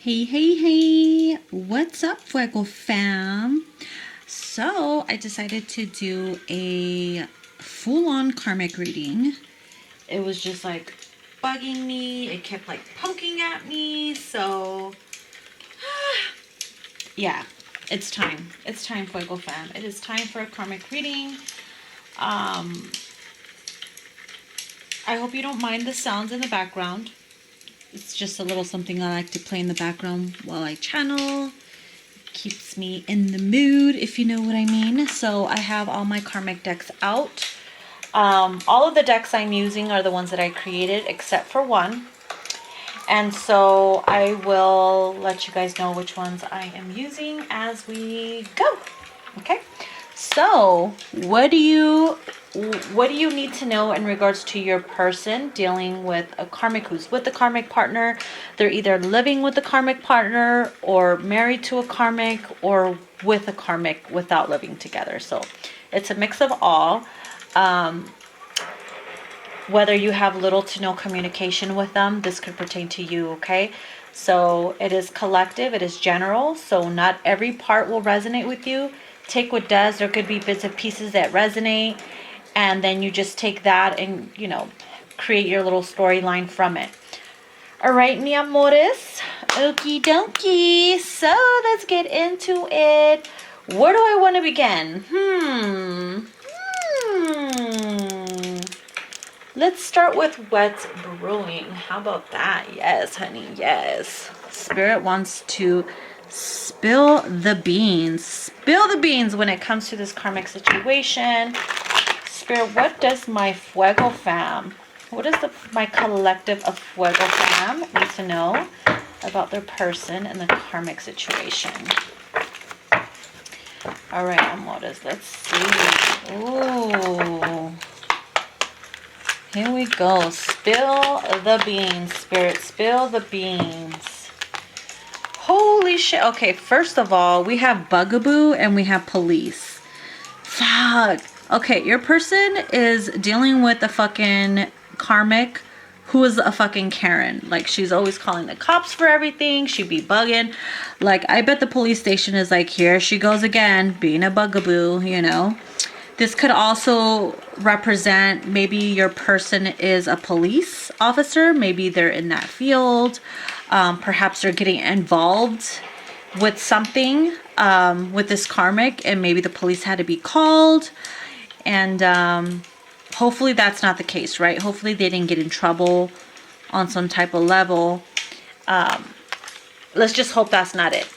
Hey, hey, hey, what's up, Fuego fam? So, I decided to do a full-on karmic reading. It was just like bugging me, it kept like poking at me, so yeah, it's time. It's time, Fuego fam. It is time for a karmic reading. I hope you don't mind the sounds in the background. It's just a little something I like to play in the background while I channel. Keeps me in the mood, if you know what I mean. So I have all my karmic decks out. All of the decks I'm using are the ones that I created except for one. And so I will let you guys know which ones I am using as we go. Okay? So, what do you need to know in regards to your person dealing with a karmic who's with a karmic partner? They're either living with a karmic partner or married to a karmic or with a karmic without living together. So, it's a mix of all. Whether you have little to no communication with them, this could pertain to you, okay? So, it is collective, it is general, so not every part will resonate with you. Take what does. There could be bits and pieces that resonate, and then you just take that and, you know, create your little storyline from it. All right, mi amores. Okie dokie. So let's get into it. Where do I want to begin? Let's start with what's brewing. How about that? Yes, honey. Yes. Spirit wants to spill the beans. Spill the beans when it comes to this karmic situation. Spirit, what does my Fuego fam, what does my collective of Fuego fam need to know about their person and the karmic situation? All right, amores, let's see. Ooh. Here we go. Spill the beans, Spirit. Spill the beans. Holy shit. Okay, first of all, we have bugaboo and we have police. Fuck. Okay, your person is dealing with a fucking karmic who is a fucking Karen. Like, she's always calling the cops for everything. She be bugging. Like, I bet the police station is like, here she goes again, being a bugaboo, you know. This could also represent maybe your person is a police officer. Maybe they're in that field. Perhaps they're getting involved with something with this karmic, and maybe the police had to be called. And hopefully that's not the case, right? Hopefully they didn't get in trouble on some type of level. Let's just hope that's not it.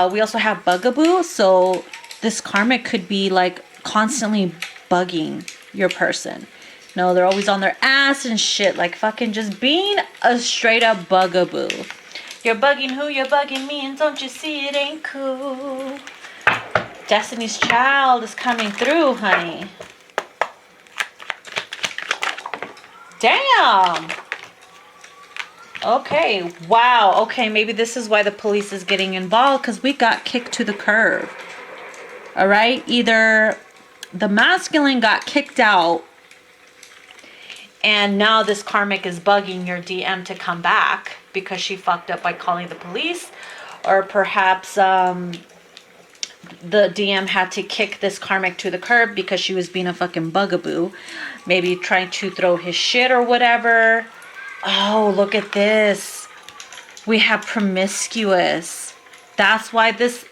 We also have bugaboo. So this karmic could be like constantly bugging your person. No, they're always on their ass and shit, like fucking just being a straight up bugaboo. You're bugging who? You're bugging me, and don't you see it ain't cool? Destiny's Child is coming through, honey. Damn. Okay, wow. Okay, maybe this is why the police is getting involved, because we got kicked to the curb. All right, either the masculine got kicked out and now this karmic is bugging your DM to come back because she fucked up by calling the police, or perhaps the DM had to kick this karmic to the curb because she was being a fucking bugaboo, maybe trying to throw his shit or whatever. Oh, look at this. We have promiscuous. That's why this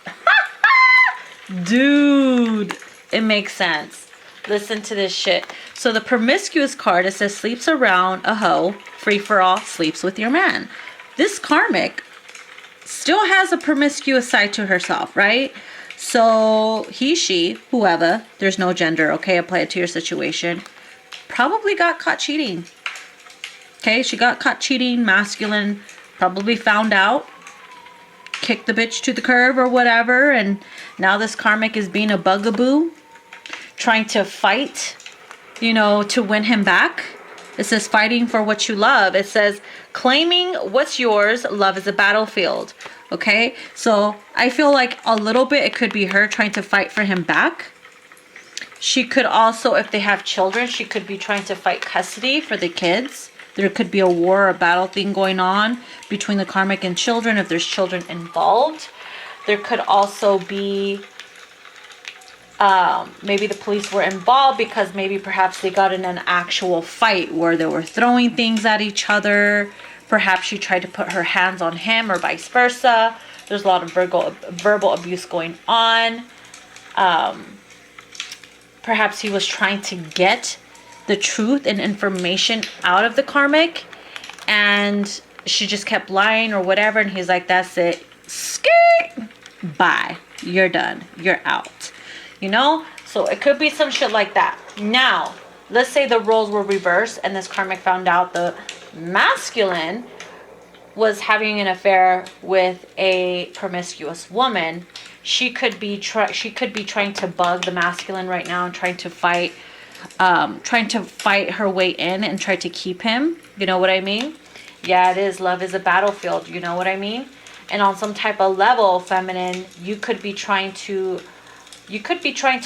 dude, it makes sense. Listen to this shit. So the promiscuous card, it says sleeps around a hoe, free for all, sleeps with your man. This karmic still has a promiscuous side to herself, right? So he, she, whoever, there's no gender, okay? Apply it to your situation. Probably got caught cheating. Okay, she got caught cheating, masculine, probably found out, kicked the bitch to the curb or whatever, and now this karmic is being a bugaboo, trying to fight, you know, to win him back. It says fighting for what you love. It says claiming what's yours. Love is a battlefield. Okay, so I feel like a little bit it could be her trying to fight for him back. She could also, if they have children, she could be trying to fight custody for the kids. There could be a war or a battle thing going on between the karmic and children if there's children involved. There could also be maybe the police were involved because maybe perhaps they got in an actual fight where they were throwing things at each other. Perhaps she tried to put her hands on him or vice versa. There's a lot of verbal abuse going on. Perhaps he was trying to get the truth and information out of the karmic, and she just kept lying or whatever, and he's like, that's it. Skirt. Bye. You're done. You're out. You know? So it could be some shit like that. Now, let's say the roles were reversed and this karmic found out the masculine was having an affair with a promiscuous woman. She could be trying to bug the masculine right now and trying to fight her way in and try to keep him. You know what I mean? Yeah, it is. Love is a battlefield. You know what I mean? And on some type of level, feminine, you could be trying to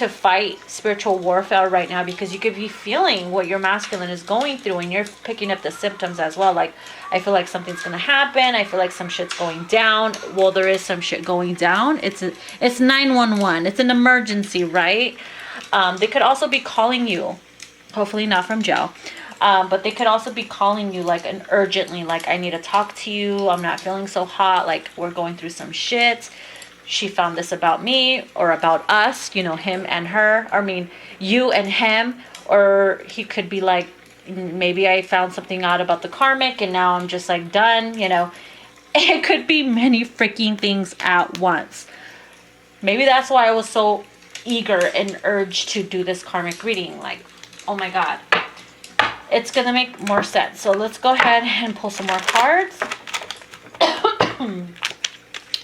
fight spiritual warfare right now, because you could be feeling what your masculine is going through, and you're picking up the symptoms as well. Like, I feel like something's going to happen. I feel like some shit's going down. Well, there is some shit going down. It's 911. It's an emergency, right? They could also be calling you, hopefully not from jail. But they could also be calling you like urgently, like, I need to talk to you. I'm not feeling so hot. Like, we're going through some shit. She found this about me or about us, you know, him and her. I mean, you and him. Or he could be like, maybe I found something out about the karmic and now I'm just like done, you know. It could be many freaking things at once. Maybe that's why I was so eager and urged to do this karmic reading. Like, oh my God. It's going to make more sense. So let's go ahead and pull some more cards.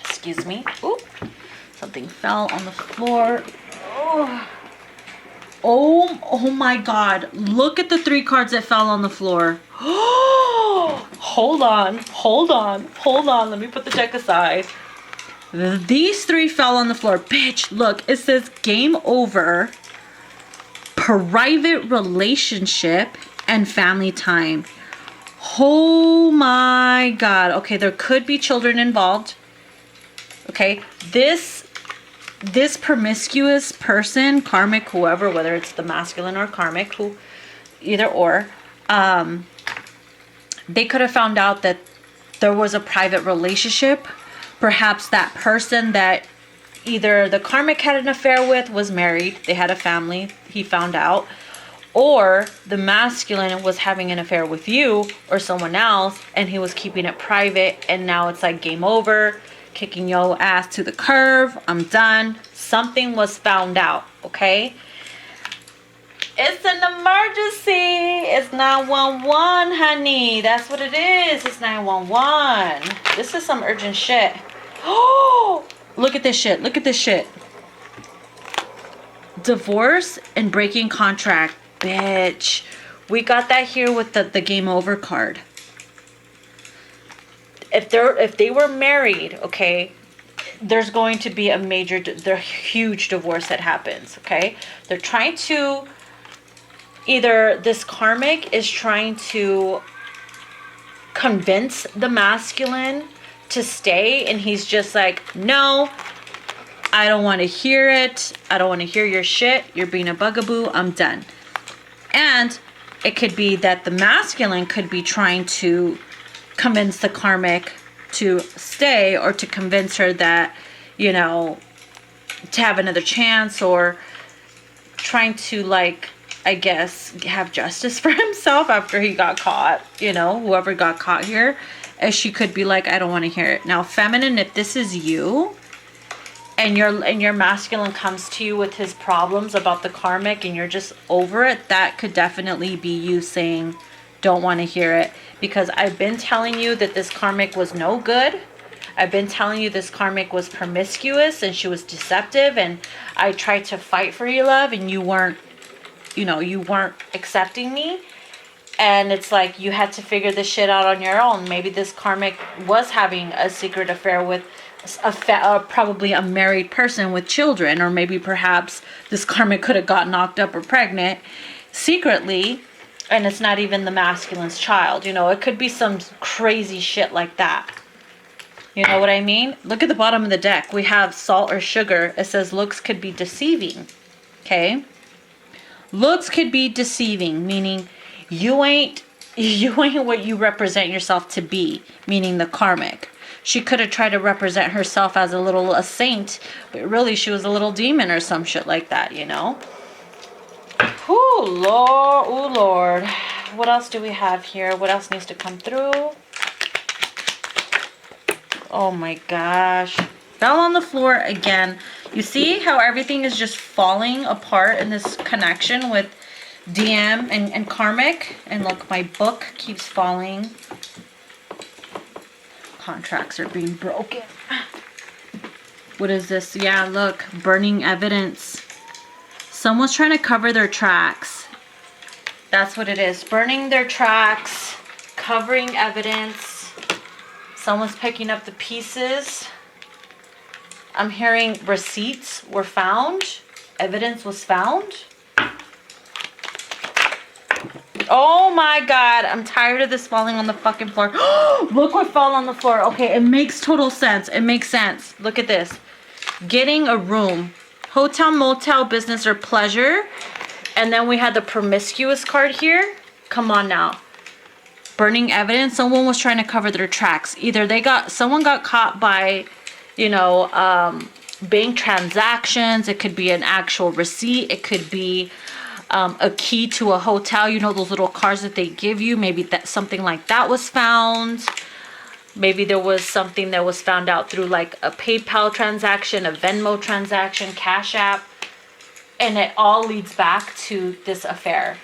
Excuse me. Ooh, something fell on the floor. Oh my God. Look at the 3 cards that fell on the floor. Hold on. Let me put the deck aside. These 3 fell on the floor. Bitch, look. It says game over, private relationship, and family time. Oh my God. Okay, there could be children involved. Okay, this promiscuous person, karmic, whoever, whether it's the masculine or karmic, who, either or, they could have found out that there was a private relationship. Perhaps that person that either the karmic had an affair with was married, they had a family, he found out, or the masculine was having an affair with you or someone else and he was keeping it private, and now it's like game over. Kicking your ass to the curb. I'm done. Something was found out, okay? It's an emergency. It's 911, honey. That's what it is. It's 911. This is some urgent shit. Oh, look at this shit. Look at this shit. Divorce and breaking contract. Bitch. We got that here with the game over card. If they were married, okay, there's going to be a huge divorce that happens, okay? They're trying to, either this karmic is trying to convince the masculine to stay, and he's just like, no, I don't want to hear it. I don't want to hear your shit. You're being a bugaboo. I'm done. And it could be that the masculine could be trying to convince the karmic to stay, or to convince her that, you know, to have another chance, or trying to, like, I guess, have justice for himself after he got caught, you know, whoever got caught here. And she could be like, I don't want to hear it. Now, feminine, if this is you and your masculine comes to you with his problems about the karmic and you're just over it, that could definitely be you saying, don't want to hear it. Because I've been telling you that this karmic was no good. I've been telling you this karmic was promiscuous and she was deceptive, and I tried to fight for your love and you weren't accepting me. And it's like you had to figure this shit out on your own. Maybe this karmic was having a secret affair with probably a married person with children, or maybe perhaps this karmic could have got knocked up or pregnant secretly. And it's not even the masculine's child. You know, it could be some crazy shit like that. You know what I mean? Look at the bottom of the deck. We have salt or sugar. It says looks could be deceiving. Okay? Looks could be deceiving, meaning you ain't what you represent yourself to be, meaning the karmic. She could have tried to represent herself as a saint, but really she was a little demon or some shit like that, you know? Ooh, Lord. Ooh, Lord. What else do we have here? What else needs to come through? Oh my gosh. Fell on the floor again. You see how everything is just falling apart in this connection with DM and karmic? And look, my book keeps falling. Contracts are being broken. What is this? Yeah, look. Burning evidence. Someone's trying to cover their tracks. That's what it is. Burning their tracks. Covering evidence. Someone's picking up the pieces. I'm hearing receipts were found. Evidence was found. Oh my God. I'm tired of this falling on the fucking floor. Look what fell on the floor. Okay, it makes total sense. It makes sense. Look at this. Getting a room. Hotel, motel, business, or pleasure. And then we had the promiscuous card here. Come on now. Burning evidence. Someone was trying to cover their tracks. Either someone got caught by, you know, bank transactions. It could be an actual receipt. It could be a key to a hotel. You know, those little cards that they give you. Maybe that something like that was found. Maybe there was something that was found out through like a PayPal transaction, a Venmo transaction, Cash App. And it all leads back to this affair.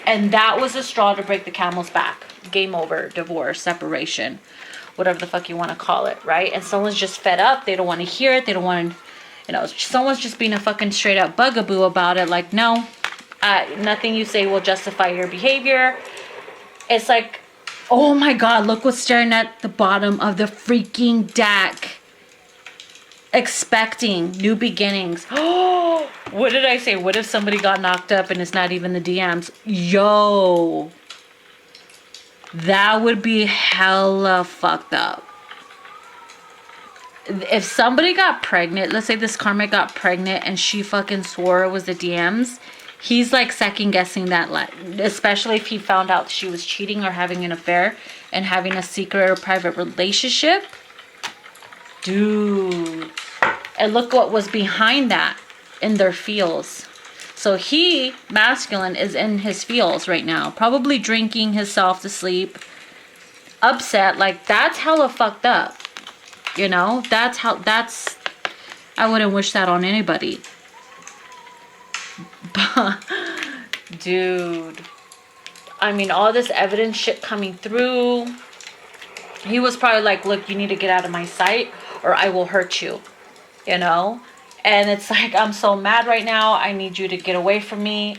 And that was a straw to break the camel's back. Game over, divorce, separation, whatever the fuck you want to call it, right? And someone's just fed up. They don't want to hear it. They don't want to, you know, someone's just being a fucking straight up bugaboo about it. Like, no, nothing you say will justify your behavior. It's like, oh my God, look what's staring at the bottom of the freaking deck. Expecting new beginnings. Oh, what did I say? What if somebody got knocked up and it's not even the DMs? Yo, that would be hella fucked up. If somebody got pregnant, let's say this karmic got pregnant and she fucking swore it was the DMs, he's like second guessing that, especially if he found out she was cheating or having an affair and having a secret or private relationship. Dude. And look what was behind that in their feels. So he, masculine, is in his feels right now. Probably drinking himself to sleep. Upset. Like, that's hella fucked up. You know? I wouldn't wish that on anybody. But, dude. I mean, all this evidence shit coming through. He was probably like, look, you need to get out of my sight or I will hurt you. You know? And it's like, I'm so mad right now. I need you to get away from me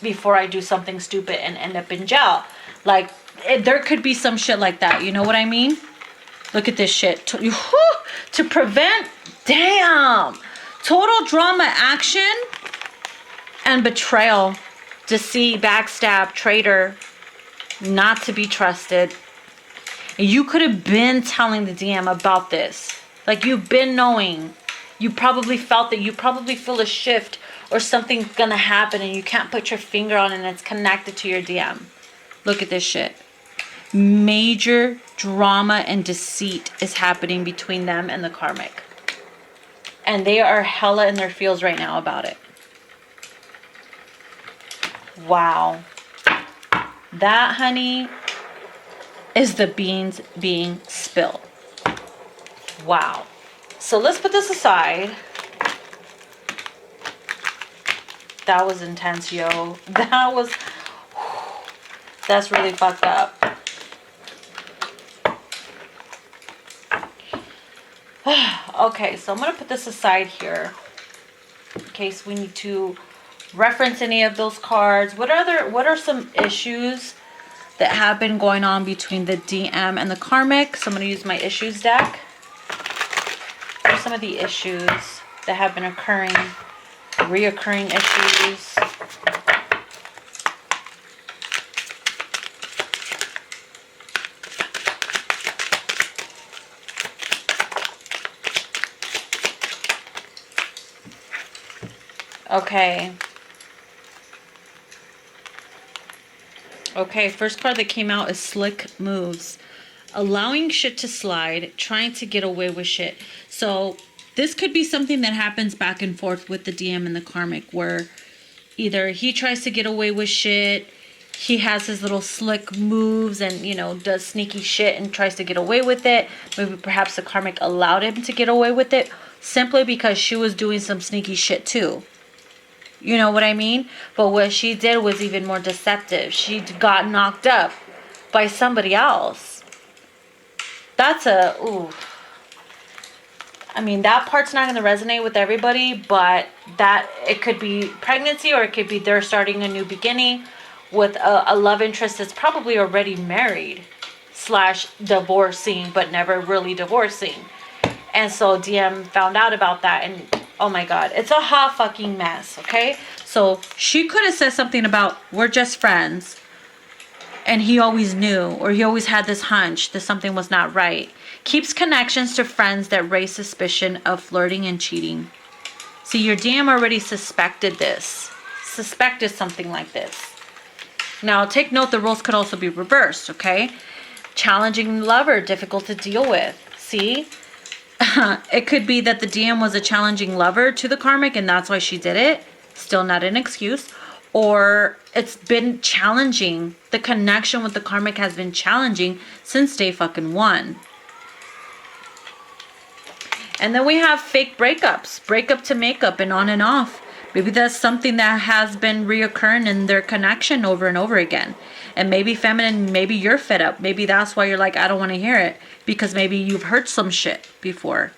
before I do something stupid and end up in jail. Like, there could be some shit like that. You know what I mean? Look at this shit. To prevent, damn. Total drama, action, and betrayal. Deceit, backstab, traitor. Not to be trusted. You could have been telling the DM about this. Like, you've been knowing. You probably felt that. You probably feel a shift or something's gonna happen and you can't put your finger on it and it's connected to your DM. Look at this shit. Major drama and deceit is happening between them and the karmic. And they are hella in their feels right now about it. Wow. That, honey, is the beans being spilled. Wow. So let's put this aside. That was intense, yo. That's really fucked up. Okay, so I'm going to put this aside here in case we need to reference any of those cards. What are some issues that have been going on between the DM and the karmic? So I'm going to use my issues deck. What are some of the issues that have been occurring? Reoccurring issues. Okay. Okay, first card that came out is Slick Moves. Allowing shit to slide, trying to get away with shit. So this could be something that happens back and forth with the DM and the Karmic, where either he tries to get away with shit, he has his little slick moves and, you know, does sneaky shit and tries to get away with it. Maybe perhaps the Karmic allowed him to get away with it simply because she was doing some sneaky shit too. You know what I mean? But what she did was even more deceptive. She got knocked up by somebody else. That's a, ooh. I mean, that part's not going to resonate with everybody, but that, it could be pregnancy, or it could be they're starting a new beginning with a love interest that's probably already married / divorcing, but never really divorcing. And so DM found out about that, and oh my God, it's a hot fucking mess, okay? So she could have said something about, we're just friends, and he always knew, or he always had this hunch that something was not right. Keeps connections to friends that raise suspicion of flirting and cheating. See, your DM already suspected this. Suspected something like this. Now, take note, the roles could also be reversed, okay? Challenging lover, difficult to deal with. See? It could be that the DM was a challenging lover to the Karmic, and that's why she did it. Still not an excuse. Or it's been challenging. The connection with the Karmic has been challenging since day fucking one. And then we have fake breakups. Breakup to makeup and on and off. Maybe that's something that has been reoccurring in their connection over and over again. And maybe feminine, maybe you're fed up. Maybe that's why you're like, I don't want to hear it. Because maybe you've heard some shit before.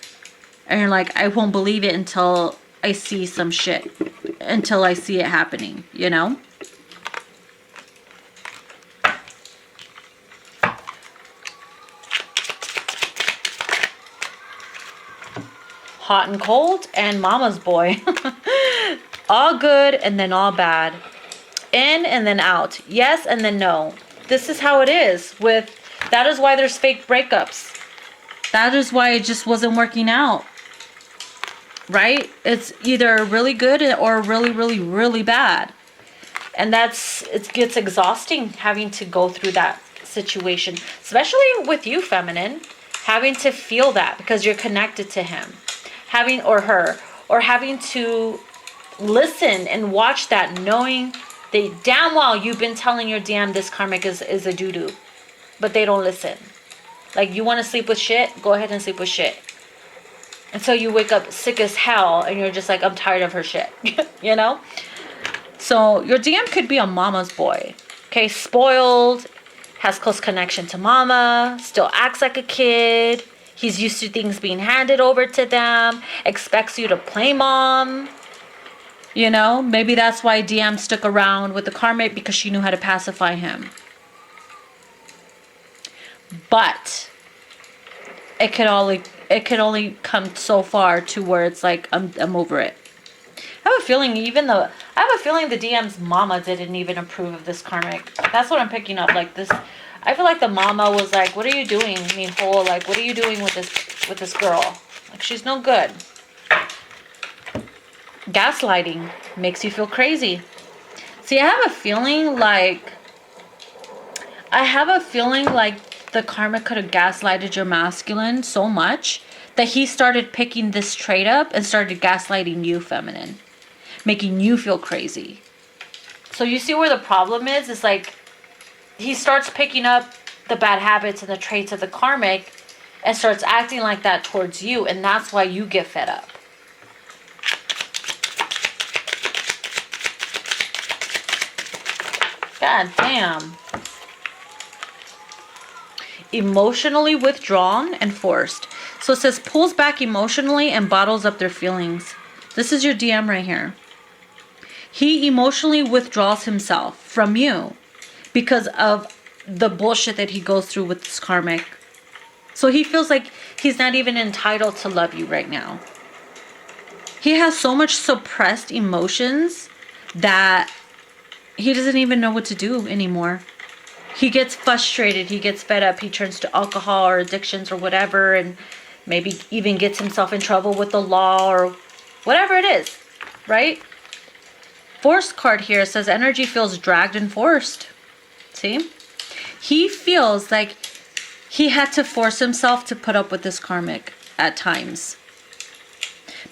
And you're like, I won't believe it until I see some shit. Until I see it happening, you know? Hot and cold and mama's boy. All good and then all bad. In and then out. Yes and then no. This is how it is with, that is why there's fake breakups. That is why it just wasn't working out. Right? It's either really good or really, really, really bad. And it gets exhausting having to go through that situation. Especially with you, feminine. Having to feel that because you're connected to him. Having, or her. Or having to listen and watch that, knowing that damn well you've been telling your DM this Karmic is a doo-doo. But they don't listen. Like, you want to sleep with shit? Go ahead and sleep with shit. Until you wake up sick as hell and you're just like, I'm tired of her shit. You know? So your DM could be a mama's boy. Okay, spoiled, has close connection to mama, still acts like a kid. He's used to things being handed over to them, expects you to play mom. You know, maybe that's why DM stuck around with the Karmic, because she knew how to pacify him. But it could only come so far to where it's like, I'm over it. I have a feeling the DM's mama didn't even approve of this Karmic. That's what I'm picking up. Like this, I feel like the mama was like, what are you doing, Nicole? Like, what are you doing with this girl? Like, she's no good. Gaslighting makes you feel crazy. See, I have a feeling like the Karmic could have gaslighted your masculine so much that he started picking this trait up and started gaslighting you, feminine. Making you feel crazy. So you see where the problem is? It's like he starts picking up the bad habits and the traits of the Karmic and starts acting like that towards you, and that's why you get fed up. God damn. Emotionally withdrawn and forced. So it says pulls back emotionally and bottles up their feelings. This is your DM right here. He emotionally withdraws himself from you because of the bullshit that he goes through with this Karmic. So he feels like he's not even entitled to love you right now. He has so much suppressed emotions that he doesn't even know what to do anymore. He gets frustrated, he gets fed up, he turns to alcohol or addictions or whatever, and maybe even gets himself in trouble with the law or whatever it is, right? Forced card here says energy feels dragged and forced. See? He feels like he had to force himself to put up with this karmic at times.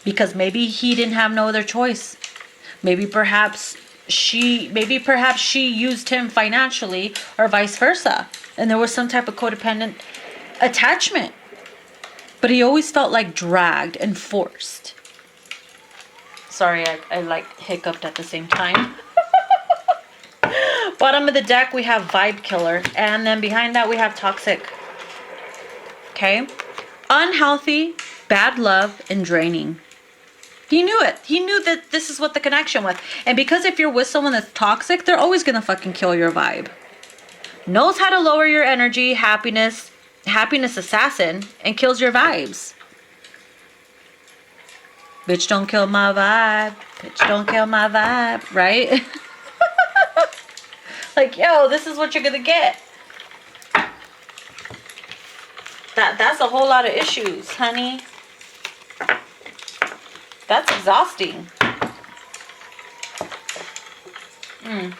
Because maybe he didn't have no other choice. Maybe perhaps she used him financially or vice versa. And there was some type of codependent attachment. But he always felt like dragged and forced. Sorry, I like hiccuped at the same time. Bottom of the deck, we have Vibe Killer. And then behind that, we have Toxic. Okay? Unhealthy, bad love, and draining. He knew it. He knew that this is what the connection was. And because if you're with someone that's toxic, they're always going to fucking kill your vibe. Knows how to lower your energy, happiness assassin, and kills your vibes. Bitch, don't kill my vibe. Bitch, don't kill my vibe. Right? Like, yo, this is what you're going to get. That's a whole lot of issues, honey. That's exhausting. I'm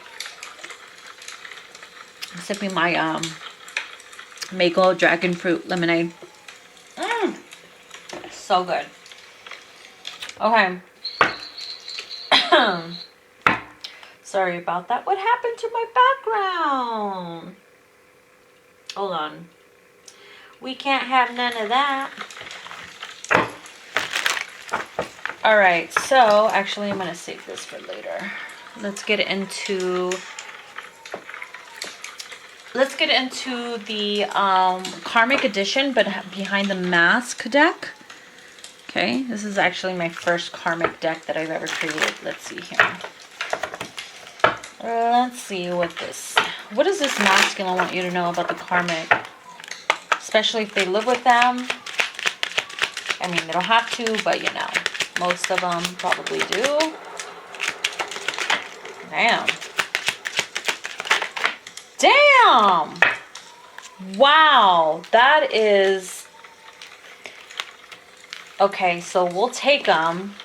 sipping my mango dragon fruit lemonade. So good. Okay. Sorry about that. What happened to my background? Hold on. We can't have none of that. Alright, so actually I'm going to save this for later. Let's get into the Karmic edition, but behind the mask deck. Okay, this is actually my first Karmic deck that I've ever created. Let's see here. Let's see what does this masculine want you to know about the Karmic? Especially if they live with them. I mean, they don't have to, but you know, most of them probably do. Damn. Damn! Wow, that is... Okay, so we'll take them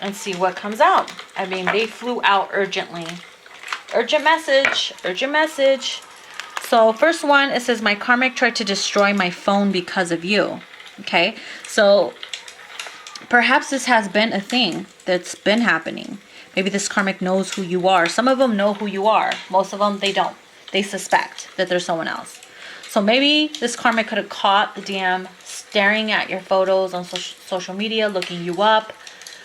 and see what comes out. I mean, they flew out urgently. Urgent message. Urgent message. So, first one, it says, my karmic tried to destroy my phone because of you. Okay, so perhaps this has been a thing that's been happening. Maybe this karmic knows who you are. Some of them know who you are. Most of them, they don't. They suspect that there's someone else. So maybe this karmic could have caught the DM staring at your photos on social media, looking you up,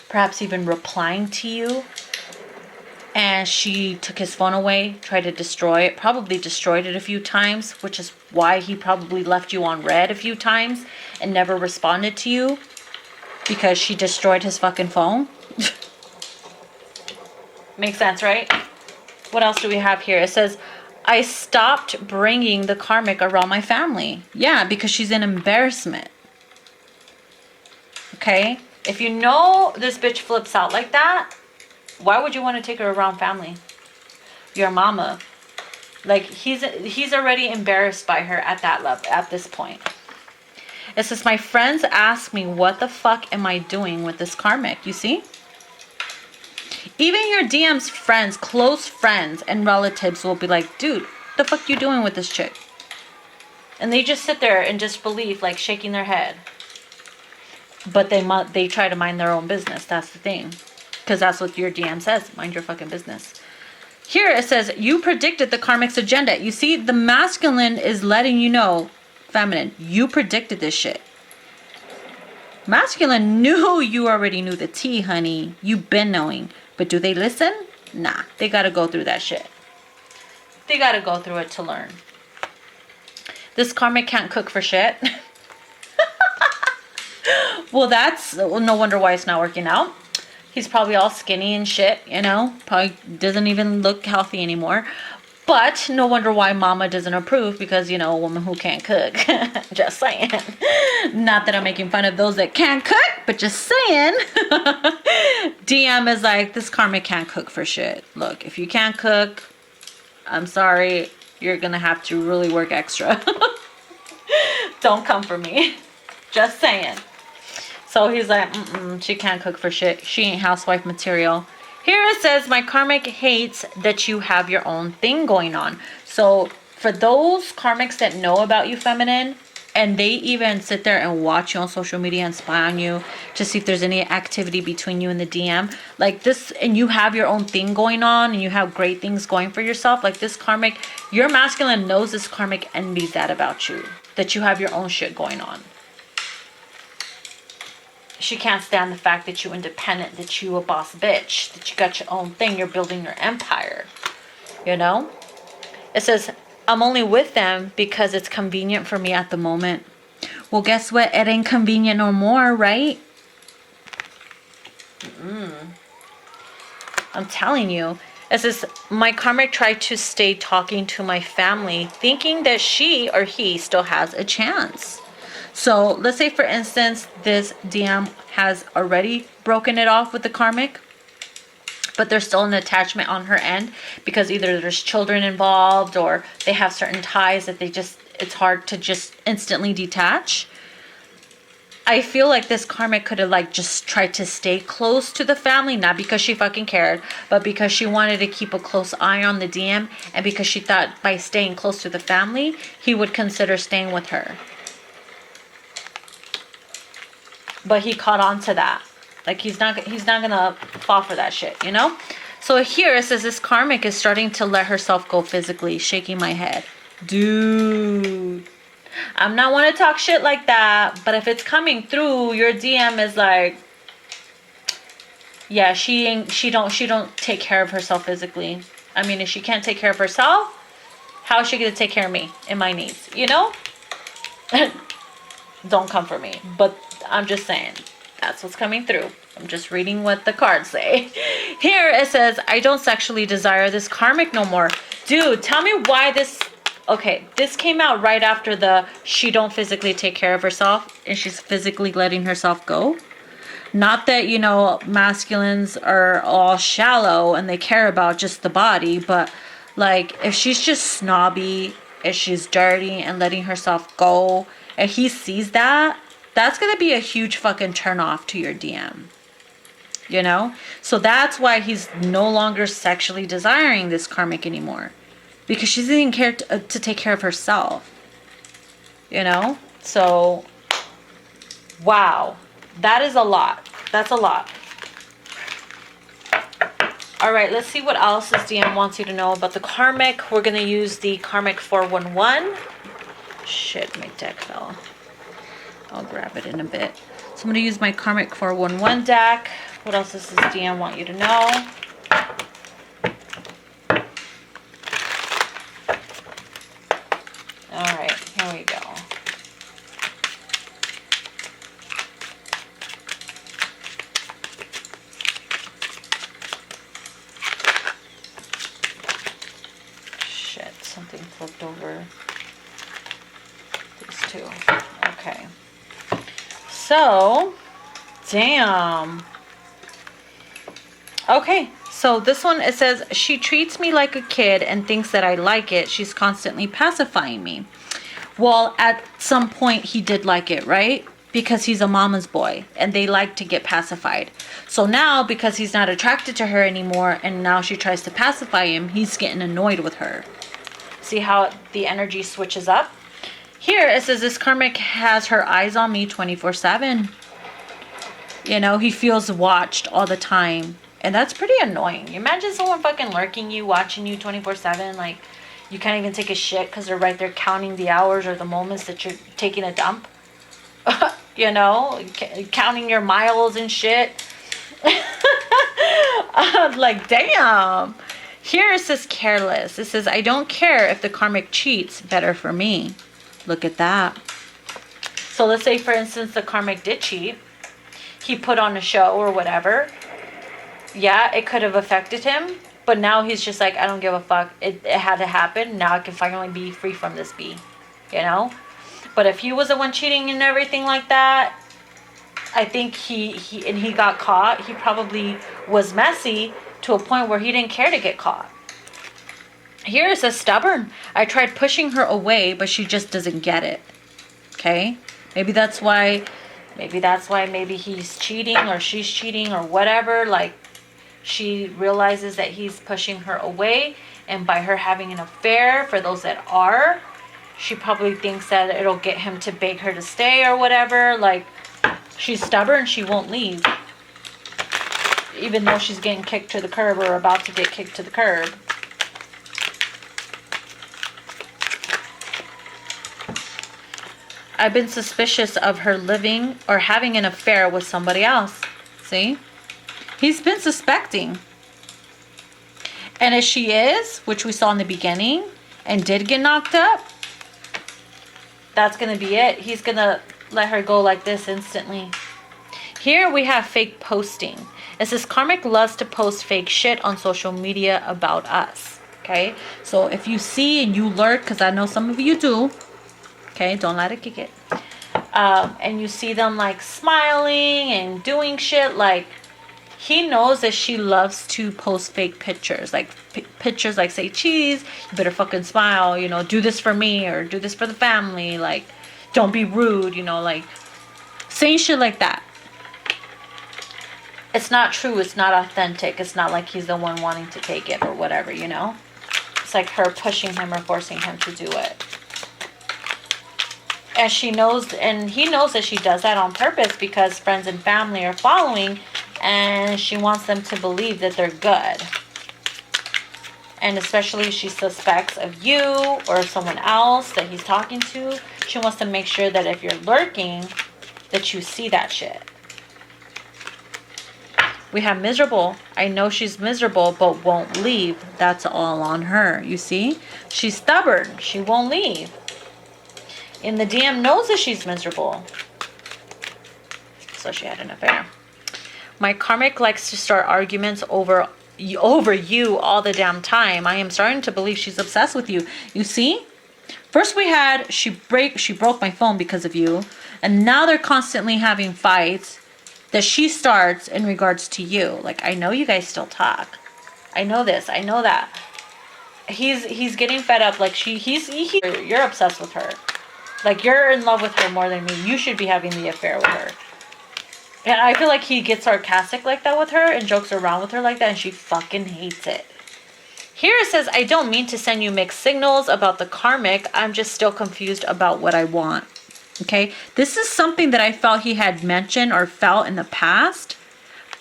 perhaps even replying to you. And she took his phone away, tried to destroy it, probably destroyed it a few times, which is why he probably left you on red a few times and never responded to you, because she destroyed his fucking phone. Makes sense, right? What else do we have here? It says, I stopped bringing the karmic around my family. Yeah, because she's an embarrassment. Okay? If you know this bitch flips out like that, why would you want to take her around family? Your mama. Like, he's already embarrassed by her at that level, at this point. It says, my friends ask me, what the fuck am I doing with this karmic? You see? Even your DM's friends, close friends and relatives will be like, dude, the fuck you doing with this chick? And they just sit there in disbelief, like shaking their head. But they try to mind their own business. That's the thing. Because that's what your DM says. Mind your fucking business. Here it says, you predicted the karmic's agenda. You see, the masculine is letting you know, feminine, you predicted this shit. Masculine knew you already knew the tea, honey. You've been knowing. But do they listen? Nah. They got to go through that shit. They got to go through it to learn. This karmic can't cook for shit. Well, that's no wonder why it's not working out. He's probably all skinny and shit, you know. Probably doesn't even look healthy anymore. But no wonder why mama doesn't approve, because, you know, a woman who can't cook. Just saying. Not that I'm making fun of those that can't cook, but just saying. DM is like, this karmic can't cook for shit. Look, if you can't cook, I'm sorry. You're going to have to really work extra. Don't come for me. Just saying. So he's like, she can't cook for shit. She ain't housewife material. Here it says, my karmic hates that you have your own thing going on. So for those karmics that know about you, feminine, and they even sit there and watch you on social media and spy on you to see if there's any activity between you and the DM, like this, and you have your own thing going on and you have great things going for yourself, like this karmic, your masculine knows this karmic envies that about you, that you have your own shit going on. She can't stand the fact that you're independent, that you a boss bitch, that you got your own thing, you're building your empire, you know? It says, I'm only with them because it's convenient for me at the moment. Well, guess what? It ain't convenient no more, right? I'm telling you. It says, my karmic tried to stay talking to my family, thinking that she or he still has a chance. So let's say, for instance, this DM has already broken it off with the karmic, but there's still an attachment on her end because either there's children involved or they have certain ties that it's hard to just instantly detach. I feel like this karmic could have like just tried to stay close to the family, not because she fucking cared, but because she wanted to keep a close eye on the DM, and because she thought by staying close to the family, he would consider staying with her. But he caught on to that. Like he's not gonna fall for that shit, you know? So here it says this karmic is starting to let herself go physically, shaking my head. Dude, I'm not want to talk shit like that, but if it's coming through, your DM is like, yeah, she don't take care of herself physically. I mean, if she can't take care of herself, how is she gonna take care of me and my needs, you know? Don't come for me, but I'm just saying, that's what's coming through. I'm just reading what the cards say. Here it says, I don't sexually desire this karmic no more. Dude, tell me why this... Okay, this came out right after the she don't physically take care of herself and she's physically letting herself go. Not that, you know, masculines are all shallow and they care about just the body, but like if she's just snobby, if she's dirty and letting herself go, and he sees that, that's going to be a huge fucking turn off to your DM. You know? So that's why he's no longer sexually desiring this karmic anymore. Because she doesn't even care to take care of herself. You know? So, wow. That is a lot. That's a lot. Alright, let's see what else this DM wants you to know about the karmic. We're going to use the karmic 411. Shit, my deck fell. I'll grab it in a bit. So I'm going to use my karmic 411 deck. What else does this DM want you to know? Alright, here we go. Shit, something flipped over. These two. Okay. So, damn. Okay, so this one, it says, she treats me like a kid and thinks that I like it. She's constantly pacifying me. Well, at some point he did like it, right? Because he's a mama's boy and they like to get pacified. So now, because he's not attracted to her anymore and now she tries to pacify him, he's getting annoyed with her. See how the energy switches up? Here it says this karmic has her eyes on me 24/7. You know, he feels watched all the time. And that's pretty annoying. You imagine someone fucking lurking you, watching you 24/7. Like, you can't even take a shit because they're right there counting the hours or the moments that you're taking a dump. You know, counting your miles and shit. Like, damn. Here it says careless. It says, I don't care if the karmic cheats, better for me. Look at that. So let's say, for instance, the karmic did cheat. He put on a show or whatever. Yeah, it could have affected him. But now he's just like, I don't give a fuck. It had to happen. Now I can finally be free from this bee. You know? But if he was the one cheating and everything like that, I think he got caught. He probably was messy to a point where he didn't care to get caught. Here it says stubborn. I tried pushing her away, but she just doesn't get it. Okay? Maybe that's why maybe he's cheating or she's cheating or whatever. Like, She realizes that he's pushing her away, and by her having an affair, for those that are, she probably thinks that it'll get him to beg her to stay or whatever. Like, she's stubborn, she won't leave. Even though she's getting kicked to the curb or about to get kicked to the curb. I've been suspicious of her living or having an affair with somebody else. See? He's been suspecting. And if she is, which we saw in the beginning, and did get knocked up, that's going to be it. He's going to let her go like this instantly. Here we have fake posting. It says Karmic loves to post fake shit on social media about us. Okay? So if you see and you lurk, because I know some of you do. Okay? Don't let it kick it. And you see them like smiling and doing shit, like, he knows that she loves to post fake pictures, like pictures like, say cheese, you better fucking smile, you know, do this for me or do this for the family, like, don't be rude, you know, like saying shit like that. It's not true, it's not authentic, it's not like he's the one wanting to take it or whatever, you know. It's like her pushing him or forcing him to do it. And she knows, and he knows that she does that on purpose because friends and family are following, and she wants them to believe that they're good. And especially if she suspects of you or someone else that he's talking to, she wants to make sure that if you're lurking, that you see that shit. We have miserable. I know she's miserable, but won't leave. That's all on her. You see? She's stubborn. She won't leave. And the DM knows that she's miserable. So she had an affair. My Karmic likes to start arguments over you all the damn time. I am starting to believe she's obsessed with you. You see? First we had, she broke my phone because of you. And now they're constantly having fights that she starts in regards to you. Like, I know you guys still talk. I know this. I know that. He's getting fed up. Like, you're obsessed with her. Like, you're in love with her more than me. You should be having the affair with her. And I feel like he gets sarcastic like that with her and jokes around with her like that, and she fucking hates it. Here it says, I don't mean to send you mixed signals about the Karmic. I'm just still confused about what I want. Okay? This is something that I felt he had mentioned or felt in the past.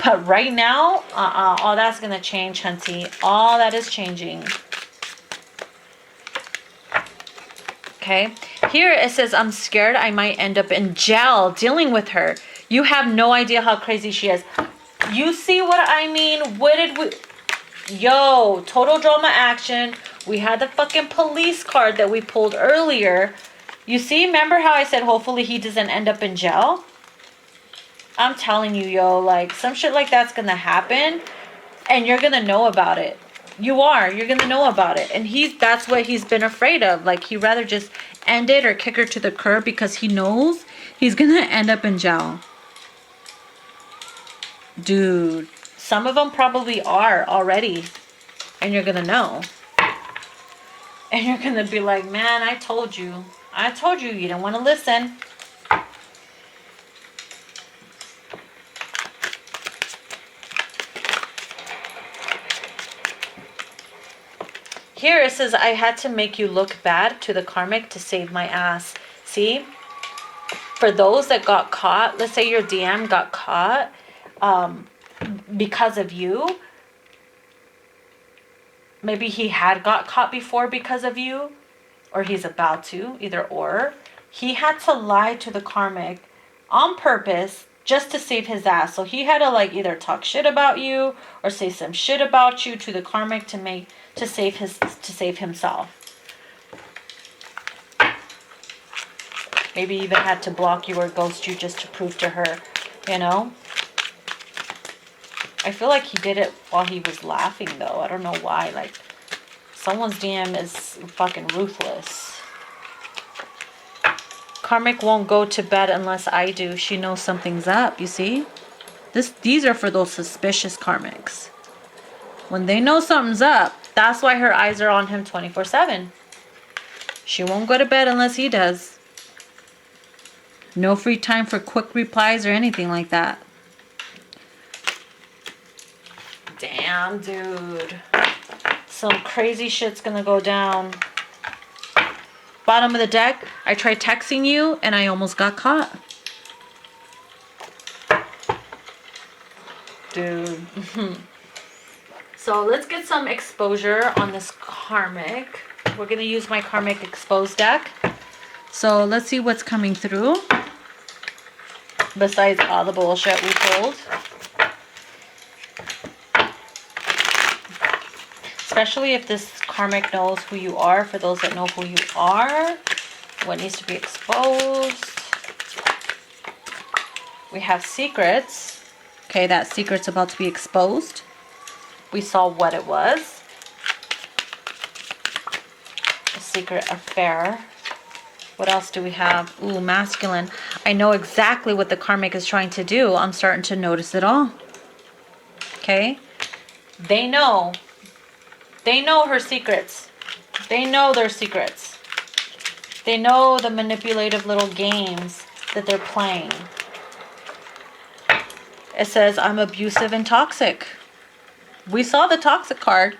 But right now, all that's going to change, hunty. All that is changing. Okay? Here it says, I'm scared I might end up in jail dealing with her. You have no idea how crazy she is. You see what I mean? What did we... Yo, total drama action. We had the fucking police card that we pulled earlier. You see? Remember how I said hopefully he doesn't end up in jail? I'm telling you, yo, like, some shit like that's gonna happen. And you're gonna know about it. You are. You're gonna know about it. And that's what he's been afraid of. Like, he'd rather just end it or kick her to the curb because he knows he's gonna end up in jail. Dude, some of them probably are already, and you're gonna know, and you're gonna be like, man, I told you you don't want to listen. Here it says, I had to make you look bad to the Karmic to save my ass. See, for those that got caught, let's say your DM got caught because of you. Maybe he had got caught before because of you, or he's about to, either or. He had to lie to the Karmic on purpose just to save his ass. So he had to like either talk shit about you or say some shit about you to the Karmic to save himself. Maybe even had to block you or ghost you just to prove to her, you know. I feel like he did it while he was laughing, though. I don't know why. Like, someone's DM is fucking ruthless. Karmic won't go to bed unless I do. She knows something's up, you see? These are for those suspicious Karmics. When they know something's up, that's why her eyes are on him 24/7. She won't go to bed unless he does. No free time for quick replies or anything like that. Damn. Damn, dude. Some crazy shit's gonna go down. Bottom of the deck, I tried texting you and I almost got caught. Dude. So let's get some exposure on this karmic. We're going to use my karmic exposed deck. So let's see what's coming through. Besides all the bullshit we pulled. Especially if this karmic knows who you are. For those that know who you are. What needs to be exposed. We have secrets. Okay, that secret's about to be exposed. We saw what it was. A secret affair. What else do we have? Ooh, masculine. I know exactly what the karmic is trying to do. I'm starting to notice it all. Okay? They know. They know her secrets. They know their secrets. They know the manipulative little games that they're playing. It says, I'm abusive and toxic. We saw the toxic card.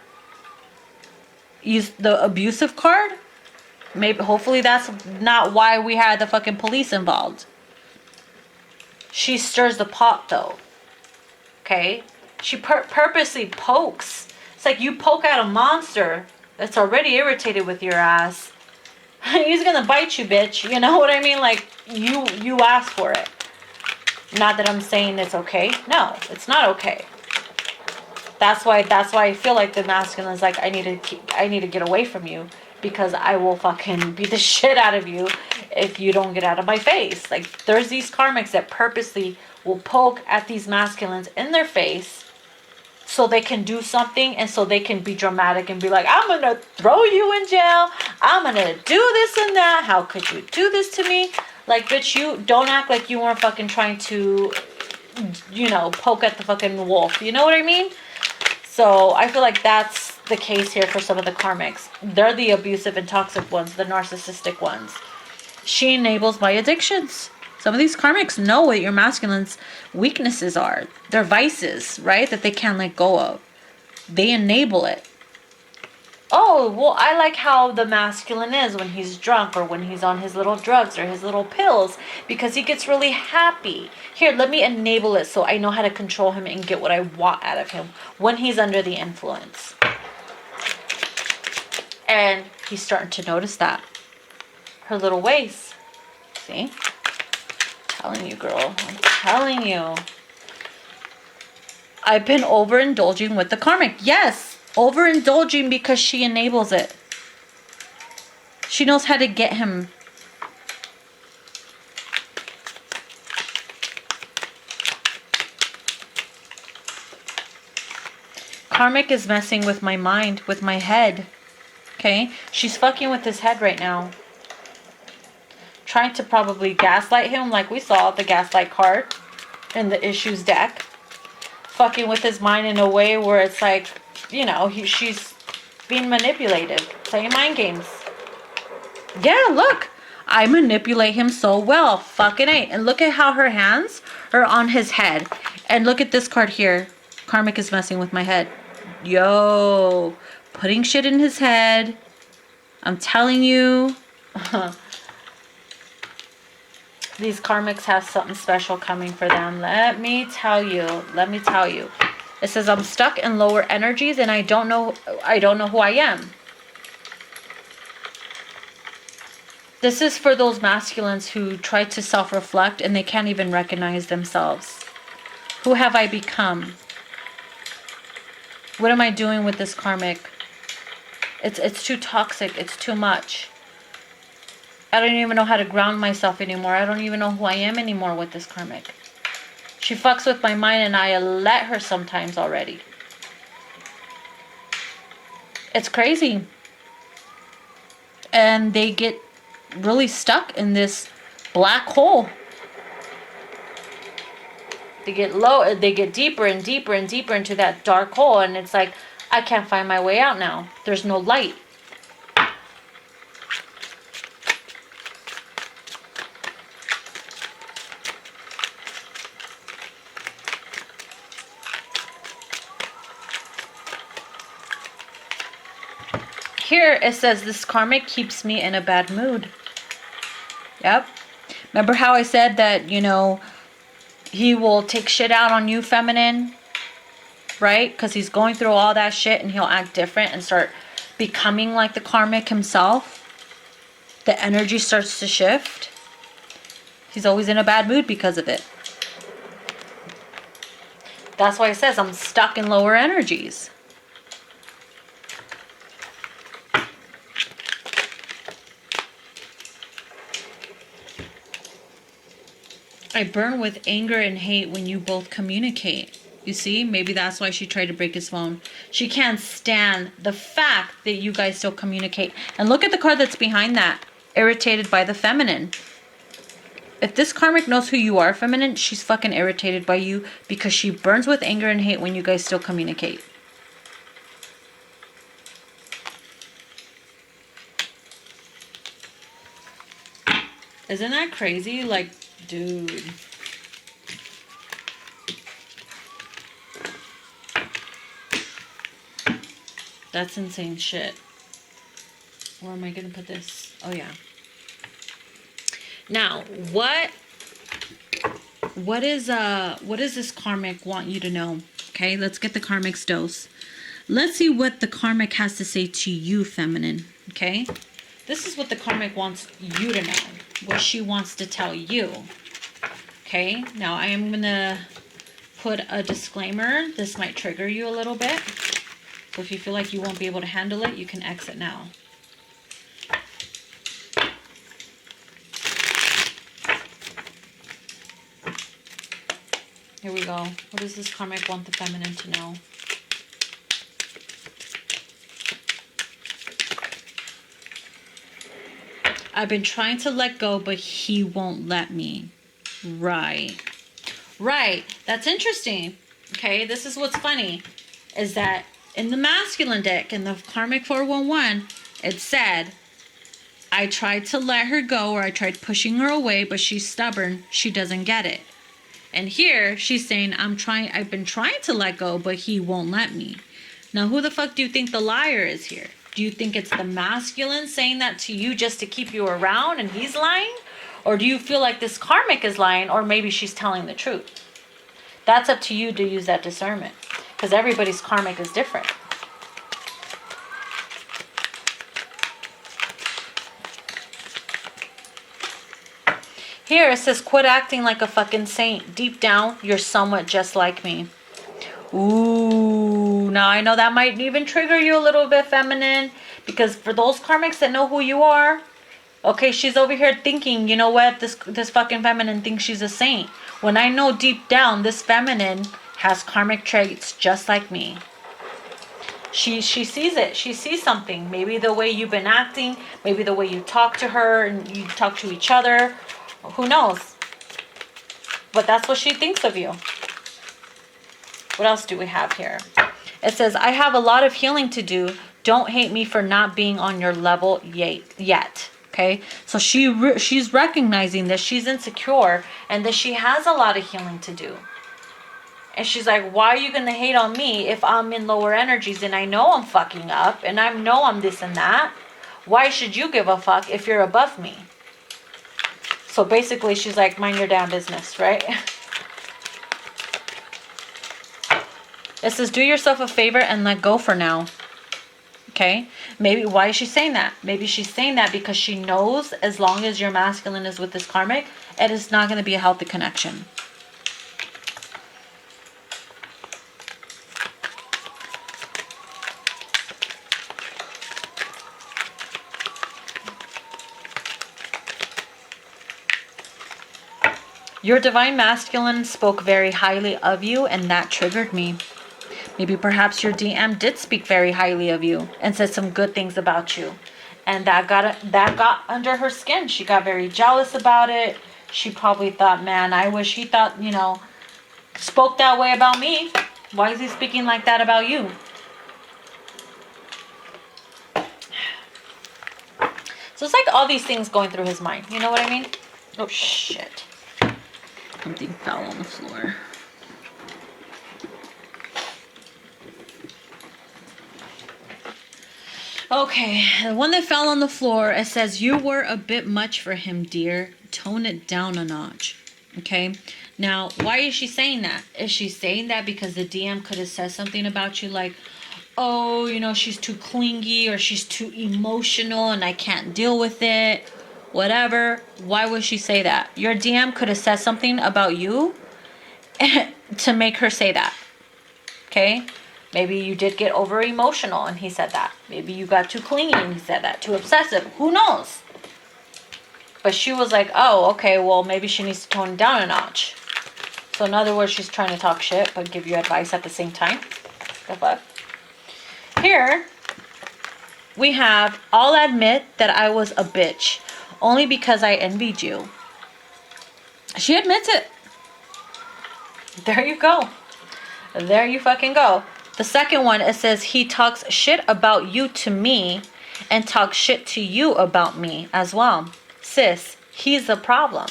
Use the abusive card. Maybe, hopefully that's not why we had the fucking police involved. She stirs the pot though. Okay? She purposely pokes. It's like you poke at a monster that's already irritated with your ass. He's gonna bite you, bitch. You know what I mean? Like, you asked for it. Not that I'm saying it's okay. No, it's not okay. That's why I feel like the masculine is like, I need to get away from you, because I will fucking beat the shit out of you if you don't get out of my face. Like, there's these karmics that purposely will poke at these masculines in their face so they can do something, and so they can be dramatic and be like, I'm gonna throw you in jail, I'm gonna do this and that, how could you do this to me? Like, bitch, you don't act like you weren't fucking trying to, you know, poke at the fucking wolf. You know what I mean? So I feel like that's the case here for some of the karmics. They're the abusive and toxic ones, the narcissistic ones. She enables my addictions. Some of these karmics know what your masculine's weaknesses are. Their vices, right? That they can't let go of. They enable it. Oh, well, I like how the masculine is when he's drunk or when he's on his little drugs or his little pills, because he gets really happy. Here, let me enable it so I know how to control him and get what I want out of him when he's under the influence. And he's starting to notice that. Her little ways. See? I'm telling you, girl. I'm telling you. I've been overindulging with the karmic. Yes. Overindulging because she enables it. She knows how to get him. Karmic is messing with my mind, with my head. Okay? She's fucking with his head right now. Trying to probably gaslight him, like we saw the gaslight card in the issues deck. Fucking with his mind in a way where it's like, you know, she's being manipulated, playing mind games. Yeah, look, I manipulate him so well. Fucking A. And look at how her hands are on his head. And look at this card here. Karmic is messing with my head. Yo, putting shit in his head. I'm telling you. These karmics have something special coming for them. Let me tell you. Let me tell you. It says, I'm stuck in lower energies and I don't know who I am. This is for those masculines who try to self-reflect and they can't even recognize themselves. Who have I become? What am I doing with this karmic? It's too toxic. It's too much. I don't even know how to ground myself anymore. I don't even know who I am anymore with this karmic. She fucks with my mind and I let her sometimes already. It's crazy. And they get really stuck in this black hole. They get deeper and deeper and deeper into that dark hole, and it's like, I can't find my way out now. There's no light. here it says this karmic keeps me in a bad mood. Yep. Remember how I said that, you know, he will take shit out on you, feminine? Right? Because he's going through all that shit and he'll act different and start becoming like the karmic himself. The energy starts to shift. He's always in a bad mood because of it. That's why it says I'm stuck in lower energies. I burn with anger and hate when you both communicate. You see, maybe that's why she tried to break his phone. She can't stand the fact that you guys still communicate. And look at the card that's behind that. Irritated by the feminine. If this karmic knows who you are, feminine, she's fucking irritated by you because she burns with anger and hate when you guys still communicate. Isn't that crazy? Like, dude. That's insane shit. Where am I going to put this? Oh, yeah. Now, what does this karmic want you to know? Okay, let's get the karmic's dose. Let's see what the karmic has to say to you, feminine. Okay? This is what the karmic wants you to know. What she wants to tell you. Okay? Now, I am going to put a disclaimer. This might trigger you a little bit. So if you feel like you won't be able to handle it, you can exit now. Here we go. What does this karmic want the feminine to know? I've been trying to let go, but he won't let me. Right. Right. That's interesting. Okay, this is what's funny. Is that in the masculine deck, in the Karmic 411, it said, I tried to let her go, or I tried pushing her away, but she's stubborn. She doesn't get it. And here, she's saying, I've been trying to let go, but he won't let me. Now, who the fuck do you think the liar is here? Do you think it's the masculine saying that to you just to keep you around and he's lying? Or do you feel like this karmic is lying, or maybe she's telling the truth? That's up to you to use that discernment. Because everybody's karmic is different. Here it says, quit acting like a fucking saint. Deep down, you're somewhat just like me. Ooh, now I know that might even trigger you a little bit, feminine. Because for those karmics that know who you are, okay, she's over here thinking, you know what, this fucking feminine thinks she's a saint. When I know deep down, this feminine has karmic traits just like me. She sees it. She sees something. Maybe the way you've been acting, maybe the way you talk to her and you talk to each other. Who knows? But that's what she thinks of you. What else do we have here? It says, I have a lot of healing to do. Don't hate me for not being on your level yet. Okay? So she's recognizing that she's insecure and that she has a lot of healing to do. And she's like, why are you going to hate on me if I'm in lower energies and I know I'm fucking up and I know I'm this and that? Why should you give a fuck if you're above me? So basically she's like, mind your damn business, right? It says, do yourself a favor and let go for now. Okay? Maybe, why is she saying that? Maybe she's saying that because she knows as long as your masculine is with this karmic, it is not going to be a healthy connection. Your divine masculine spoke very highly of you, and that triggered me. Maybe perhaps your DM did speak very highly of you and said some good things about you. And that got under her skin. She got very jealous about it. She probably thought, man, I wish he thought, you know, spoke that way about me. Why is he speaking like that about you? So it's like all these things going through his mind. You know what I mean? Oh, shit. Something fell on the floor. Okay, the one that fell on the floor, it says, you were a bit much for him, dear. Tone it down a notch. Okay, now, why is she saying that? Is she saying that because the DM could have said something about you like, oh, you know, she's too clingy or she's too emotional and I can't deal with it, whatever. Why would she say that? Your DM could have said something about you to make her say that. Okay? Maybe you did get over emotional and he said that. Maybe you got too clingy and he said that. Too obsessive. Who knows? But she was like, oh, okay, well, maybe she needs to tone it down a notch. So in other words, she's trying to talk shit but give you advice at the same time. The fuck? Here, we have, I'll admit that I was a bitch. Only because I envied you. She admits it. There you go. There you fucking go. The second one, it says, he talks shit about you to me and talks shit to you about me as well. Sis, he's the problem.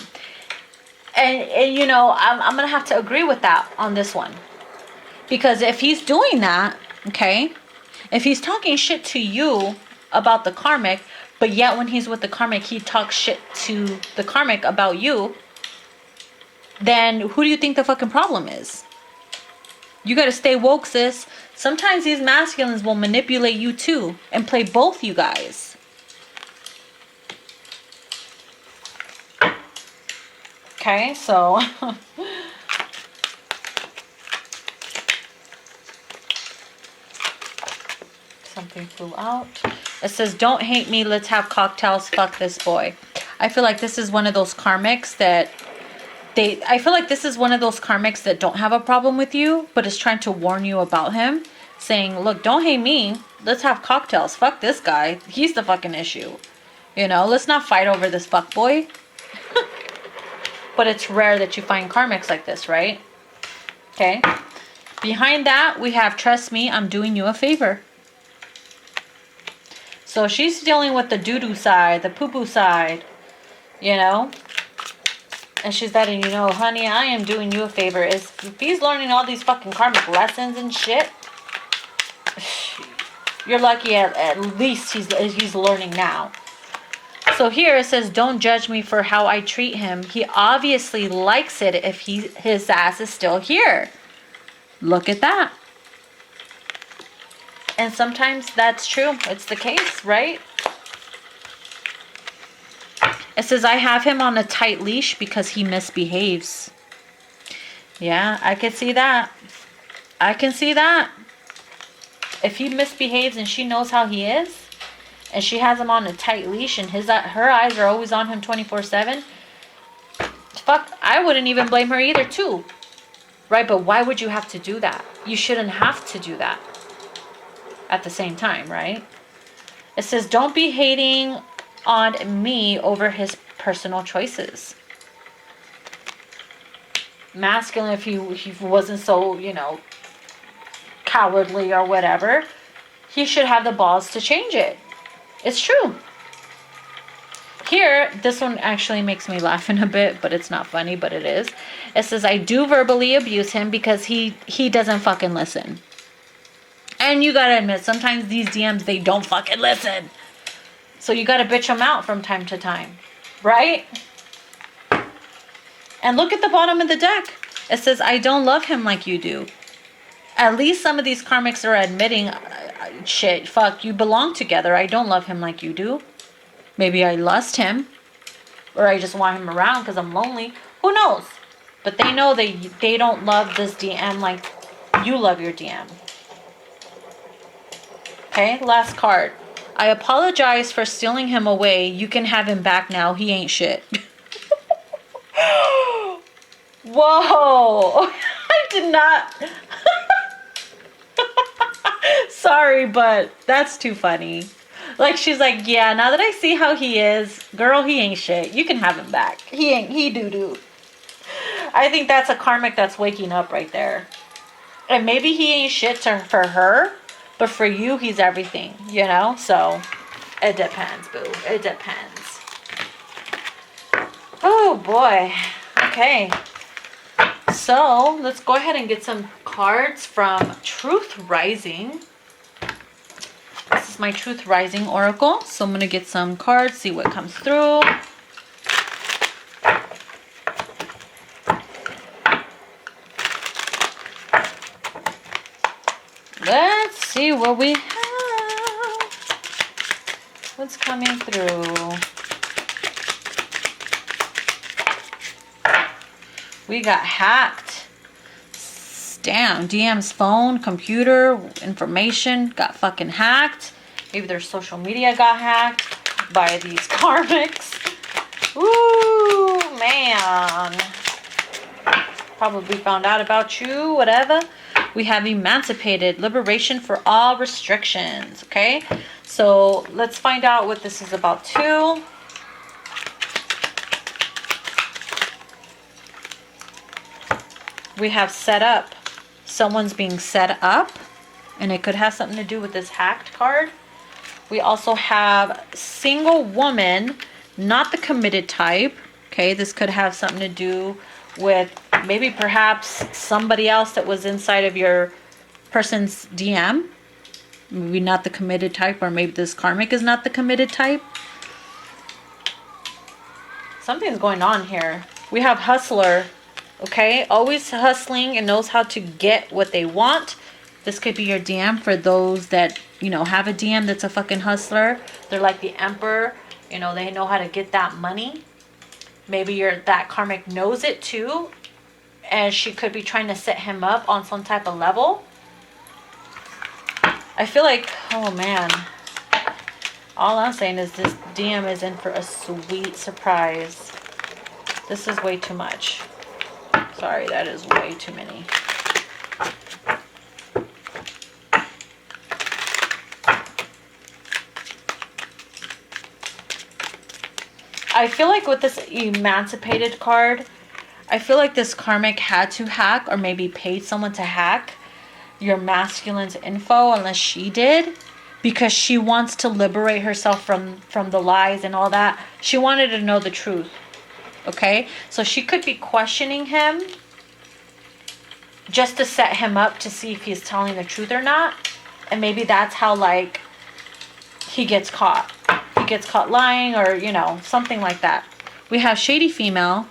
And you know, I'm going to have to agree with that on this one. Because if he's doing that, okay, if he's talking shit to you about the karmic, but yet when he's with the karmic, he talks shit to the karmic about you, then who do you think the fucking problem is? You got to stay woke, sis. Sometimes these masculines will manipulate you too and play both you guys. Okay, so something flew out. It says, don't hate me, let's have cocktails, fuck this boy. I feel like this is one of those karmics that don't have a problem with you, but is trying to warn you about him, saying, look, don't hate me, let's have cocktails, fuck this guy, he's the fucking issue. You know, let's not fight over this fuck boy. But it's rare that you find karmics like this, right? Okay. Behind that, we have, trust me, I'm doing you a favor. So she's dealing with the doo-doo side, the poo-poo side, you know? And she's letting you know, honey, I am doing you a favor. If he's learning all these fucking karmic lessons and shit, you're lucky at least he's learning now. So here it says, don't judge me for how I treat him. He obviously likes it if his ass is still here. Look at that. And sometimes that's true. It's the case, right? It says, I have him on a tight leash because he misbehaves. Yeah, I can see that. I can see that. If he misbehaves and she knows how he is, and she has him on a tight leash and her eyes are always on him 24/7, fuck, I wouldn't even blame her either too. Right? But why would you have to do that? You shouldn't have to do that at the same time, right? It says, don't be hating on me over his personal choices. Masculine, if he wasn't so, you know, cowardly or whatever, he should have the balls to change it. It's true. Here, this one actually makes me laugh in a bit, but it's not funny, but it is. It says, I do verbally abuse him because he doesn't fucking listen. And you gotta admit, sometimes these DMs, they don't fucking listen. So you gotta bitch them out from time to time. Right? And look at the bottom of the deck. It says, I don't love him like you do. At least some of these karmics are admitting, shit, fuck, you belong together. I don't love him like you do. Maybe I lust him. Or I just want him around because I'm lonely. Who knows? But they know they don't love this DM like you love your DM. Okay, last card. I apologize for stealing him away. You can have him back now. He ain't shit. Whoa. I did not. Sorry, but that's too funny. Like, she's like, yeah, now that I see how he is, girl, he ain't shit. You can have him back. He doo-doo. I think that's a karmic that's waking up right there. And maybe he ain't shit for her, but for you, he's everything, you know? So, it depends, boo. It depends. Oh, boy. Okay. So, let's go ahead and get some cards from Truth Rising. This is is my Truth Rising Oracle. So I'm going to get some cards, see what comes through. Let's see what we have. What's coming through? We got hacked. Damn, DM's phone, computer, information got fucking hacked. Maybe their social media got hacked by these karmics. Ooh, man. Probably found out about you, whatever. We have emancipated, liberation for all restrictions. Okay, so let's find out what this is about too. We have set up. Someone's being set up, and it could have something to do with this hacked card. We also have single woman, not the committed type. Okay, this could have something to do with maybe perhaps somebody else that was inside of your person's DM. Maybe not the committed type, or maybe this karmic is not the committed type. Something's going on here. We have hustler. Okay, always hustling and knows how to get what they want. This could be your DM for those that, you know, have a DM that's a fucking hustler. They're like the emperor. You know, they know how to get that money. Maybe that karmic knows it too. And she could be trying to set him up on some type of level. I feel like, oh man. All I'm saying is this DM is in for a sweet surprise. This is way too much. Sorry, that is way too many. I feel like with this emancipated card, I feel like this karmic had to hack or maybe paid someone to hack your masculine's info, unless she did, because she wants to liberate herself from the lies and all that. She wanted to know the truth. Okay, so she could be questioning him just to set him up to see if he's telling the truth or not. And maybe that's how, like, he gets caught. He gets caught lying, or, you know, something like that. We have shady female.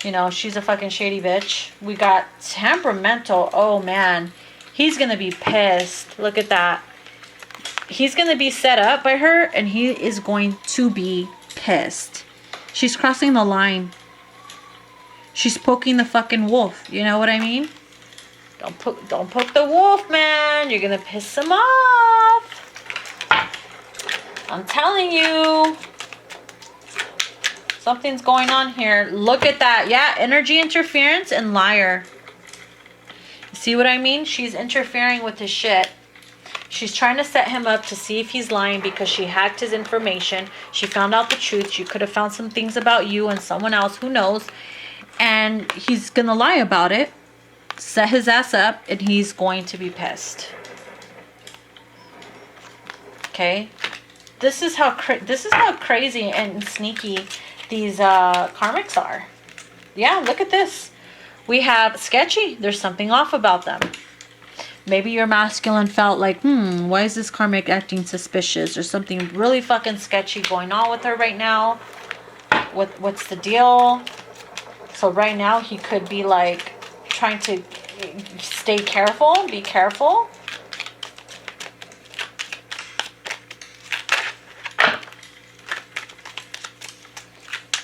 You know, she's a fucking shady bitch. We got temperamental. Oh, man. He's going to be pissed. Look at that. He's going to be set up by her, and he is going to be pissed. She's crossing the line. She's poking the fucking wolf. You know what I mean? Don't poke the wolf, man. You're gonna piss him off. I'm telling you. Something's going on here. Look at that. Yeah, energy interference and liar. See what I mean? She's interfering with his shit. She's trying to set him up to see if he's lying because she hacked his information. She found out the truth. She could have found some things about you and someone else. Who knows? And he's going to lie about it. Set his ass up. And he's going to be pissed. Okay? This is how crazy and sneaky these karmics are. Yeah, look at this. We have sketchy. There's something off about them. Maybe your masculine felt like, why is this karmic acting suspicious? There's something really fucking sketchy going on with her right now. What's the deal? So right now he could be like trying to stay careful, be careful.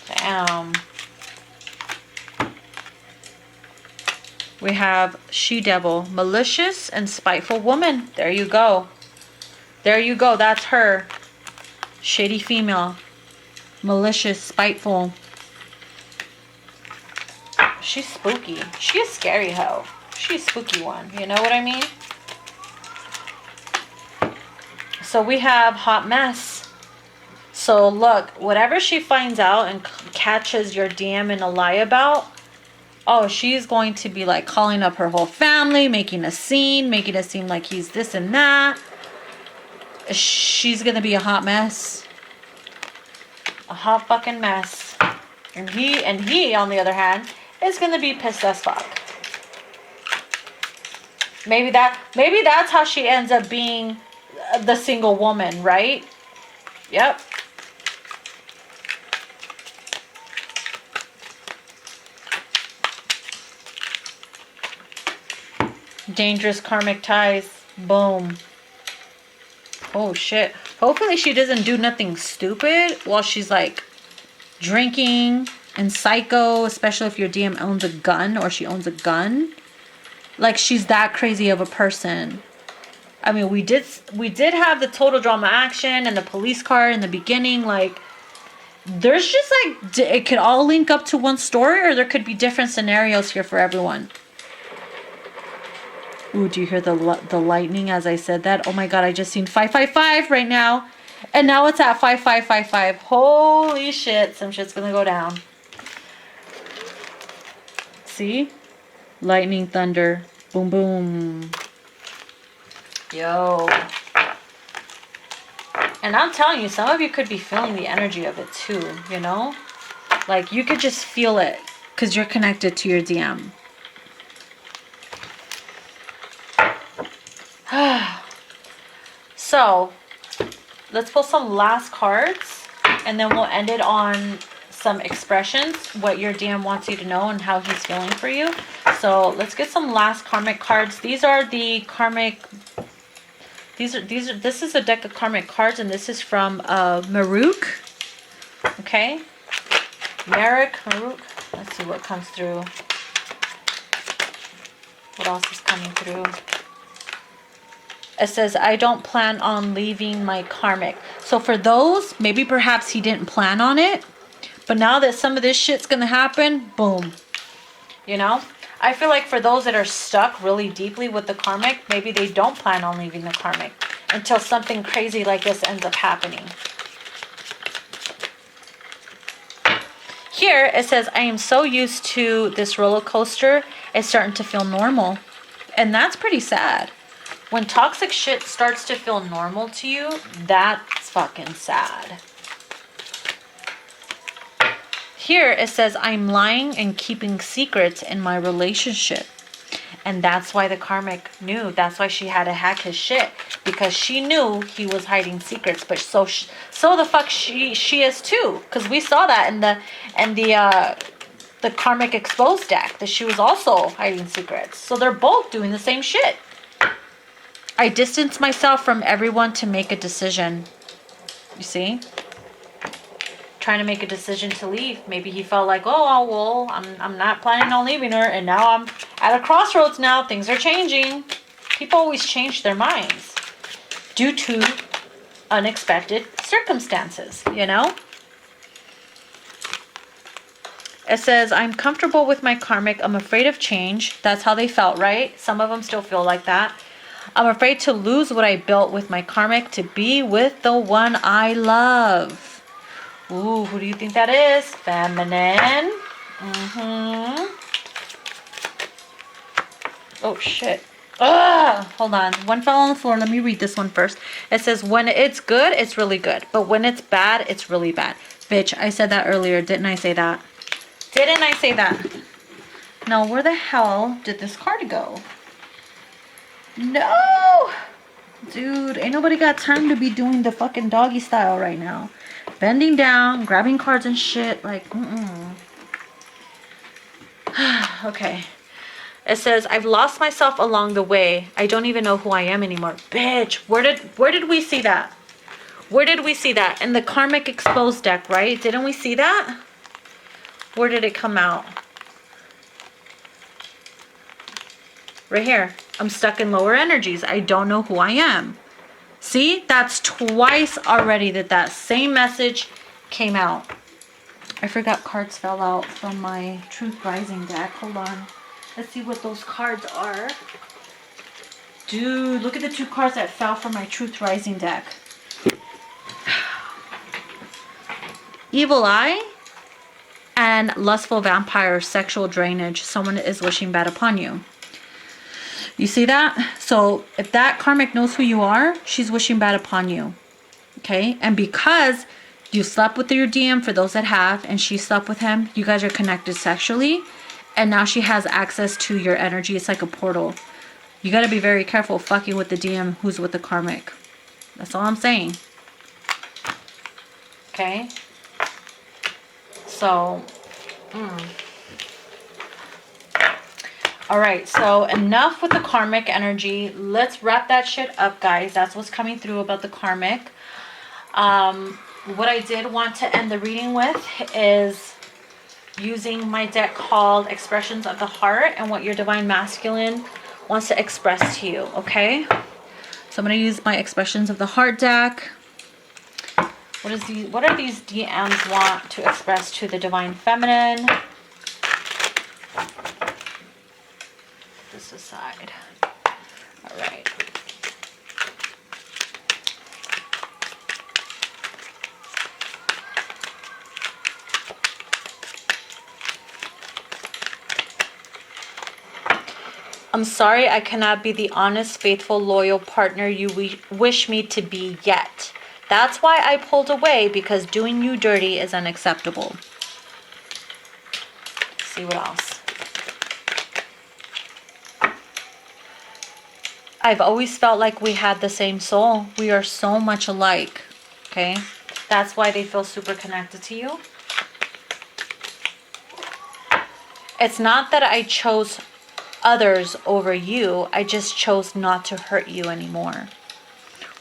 Damn. We have she-devil, malicious and spiteful woman. There you go. There you go. That's her. Shady female. Malicious, spiteful. She's spooky. She's a scary hoe. She's a spooky one. You know what I mean? So we have hot mess. So look, whatever she finds out and catches your DM in a lie about, oh, she's going to be like calling up her whole family, making a scene, making it seem like he's this and that. She's going to be a hot mess. A hot fucking mess. And he, on the other hand, is going to be pissed as fuck. Maybe that's how she ends up being the single woman, right? Yep. Dangerous karmic ties. Boom. Oh shit. Hopefully she doesn't do nothing stupid while she's like drinking and psycho, especially if your DM owns a gun or she owns a gun. Like she's that crazy of a person. I mean, we did have the total drama action and the police card in the beginning. Like there's just like, it could all link up to one story, or there could be different scenarios here for everyone. Ooh, do you hear the lightning as I said that? Oh my god, I just seen 555 right now. And now it's at 5555. Holy shit, some shit's gonna go down. See? Lightning, thunder. Boom, boom. Yo. And I'm telling you, some of you could be feeling the energy of it too, you know? Like, you could just feel it because you're connected to your DM. So, let's pull some last cards, and then we'll end it on some expressions, what your DM wants you to know and how he's feeling for you. So, let's get some last karmic cards. These are the karmic... This is a deck of karmic cards, and this is from Maruk. Okay? Maruk. Let's see what comes through. What else is coming through? It says, I don't plan on leaving my karmic. So for those, maybe perhaps he didn't plan on it. But now that some of this shit's going to happen, boom. You know? I feel like for those that are stuck really deeply with the karmic, maybe they don't plan on leaving the karmic until something crazy like this ends up happening. Here it says, I am so used to this roller coaster, it's starting to feel normal. And that's pretty sad. When toxic shit starts to feel normal to you, that's fucking sad. Here it says, I'm lying and keeping secrets in my relationship. And that's why the karmic knew. That's why she had to hack his shit. Because she knew he was hiding secrets. But so the fuck she is too. Because we saw that in the Karmic Exposed deck. That she was also hiding secrets. So they're both doing the same shit. I distance myself from everyone to make a decision. You see? Trying to make a decision to leave. Maybe he felt like, oh, well, I'm not planning on leaving her. And now I'm at a crossroads now. Things are changing. People always change their minds due to unexpected circumstances, you know? It says, I'm comfortable with my karmic. I'm afraid of change. That's how they felt, right? Some of them still feel like that. I'm afraid to lose what I built with my karmic to be with the one I love. Ooh, who do you think that is? Feminine. Oh, shit. Hold on. One fell on the floor. Let me read this one first. It says, when it's good, it's really good. But when it's bad, it's really bad. Bitch, I said that earlier. Didn't I say that? Didn't I say that? Now, where the hell did this card go? No! Dude, ain't nobody got time to be doing the fucking doggy style right now. Bending down, grabbing cards and shit. Like, Okay. It says, I've lost myself along the way. I don't even know who I am anymore. Bitch, where did we see that? Where did we see that? In the Karmic Exposed deck, right? Didn't we see that? Where did it come out? Right here. I'm stuck in lower energies. I don't know who I am. See? That's twice already that same message came out. I forgot cards fell out from my Truth Rising deck. Hold on. Let's see what those cards are. Dude, look at the two cards that fell from my Truth Rising deck. Evil Eye and Lustful Vampire, Sexual Drainage. Someone is wishing bad upon you. You see that? So if that karmic knows who you are, she's wishing bad upon you. Okay? And because you slept with your DM, for those that have, and she slept with him, you guys are connected sexually. And now she has access to your energy. It's like a portal. You got to be very careful fucking with the DM who's with the karmic. That's all I'm saying. Okay? So, all right, so enough with the karmic energy. Let's wrap that shit up, guys. That's what's coming through about the karmic. What I did want to end the reading with is using my deck called Expressions of the Heart and what your divine masculine wants to express to you, okay? So I'm going to use my Expressions of the Heart deck. What are these DMs want to express to the divine feminine? This aside. All right. I'm sorry I cannot be the honest, faithful, loyal partner you wish me to be yet. That's why I pulled away, because doing you dirty is unacceptable. Let's see what else. I've always felt like we had the same soul. We are so much alike. Okay? That's why they feel super connected to you. It's not that I chose others over you. I just chose not to hurt you anymore.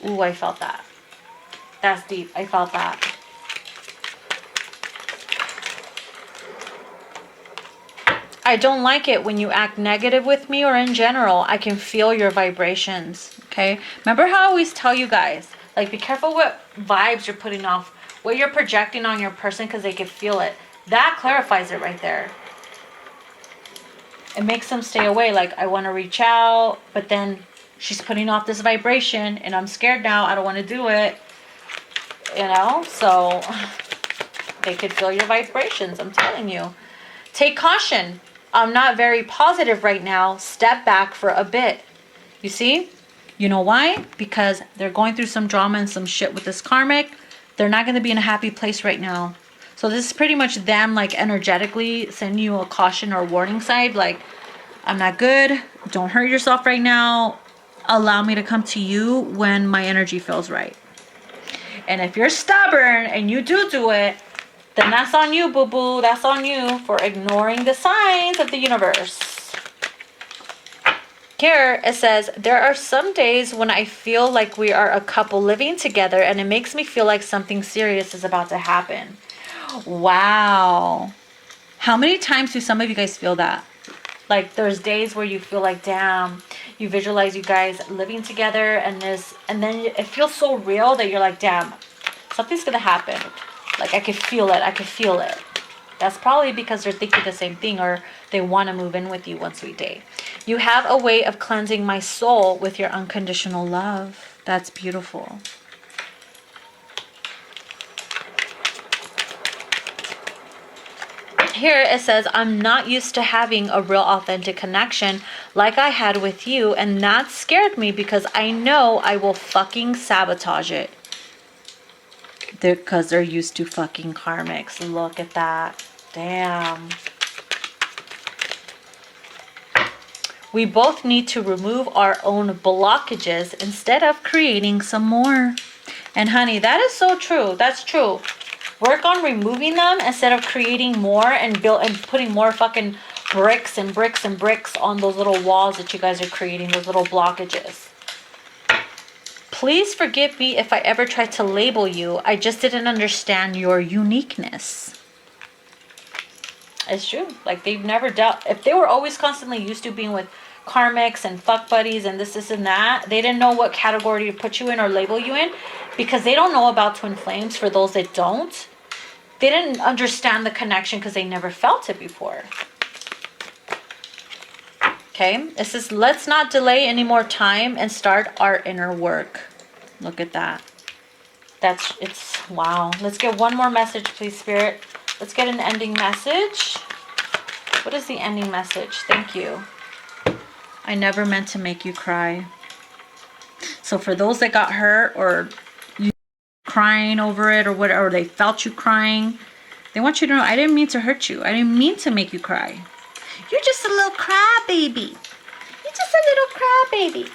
Ooh, I felt that. That's deep. I felt that. I don't like it when you act negative with me or in general. I can feel your vibrations. Okay? Remember how I always tell you guys, like, be careful what vibes you're putting off, what you're projecting on your person, because they can feel it. That clarifies it right there. It makes them stay away. Like, I want to reach out, but then she's putting off this vibration and I'm scared now. I don't want to do it. You know? So they could feel your vibrations. I'm telling you. Take caution. I'm not very positive right now. Step back for a bit. You see? You know why? Because they're going through some drama and some shit with this karmic. They're not going to be in a happy place right now. So this is pretty much them, like, energetically sending you a caution or warning sign. Like, I'm not good. Don't hurt yourself right now. Allow me to come to you when my energy feels right. And if you're stubborn and you do it, then that's on you, boo-boo. That's on you for ignoring the signs of the universe. Here it says, there are some days when I feel like we are a couple living together and it makes me feel like something serious is about to happen. Wow. How many times do some of you guys feel that? Like, there's days where you feel like, damn, you visualize you guys living together and then it feels so real that you're like, damn, something's gonna happen. Like, I could feel it. I could feel it. That's probably because they're thinking the same thing, or they want to move in with you once we date. You have a way of cleansing my soul with your unconditional love. That's beautiful. Here it says, I'm not used to having a real authentic connection like I had with you, and that scared me because I know I will fucking sabotage it. Because they're used to fucking karmics. Look at that. Damn. We both need to remove our own blockages instead of creating some more. And honey, that is so true. That's true. Work on removing them instead of creating more and putting more fucking bricks and bricks and bricks on those little walls that you guys are creating, those little blockages. Please forgive me if I ever tried to label you. I just didn't understand your uniqueness. It's true. Like, they've never dealt... If they were always constantly used to being with karmics and fuck buddies and this and that, they didn't know what category to put you in or label you in, because they don't know about twin flames. For those that don't, they didn't understand the connection because they never felt it before. Okay, it says, let's not delay any more time and start our inner work. Look at that. Wow. Let's get one more message, please, Spirit. Let's get an ending message. What is the ending message? Thank you. I never meant to make you cry. So for those that got hurt or you crying over it or whatever, or they felt you crying, they want you to know, I didn't mean to hurt you. I didn't mean to make you cry. You're just a little cry baby. You're just a little cry baby.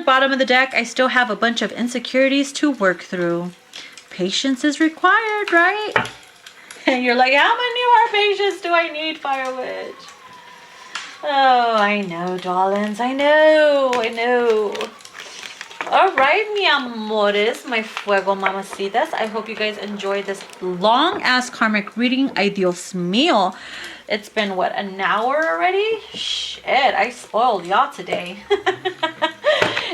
bottom of the deck, I still have a bunch of insecurities to work through. Patience is required, right? And you're like, how many more patience do I need, Fire Witch? Oh, I know, darlings. I know. All right, mi amores, my fuego mamacitas. I hope you guys enjoyed this long-ass karmic reading. Ay, Dios mío. It's been, what, an hour already? Shit, I spoiled y'all today.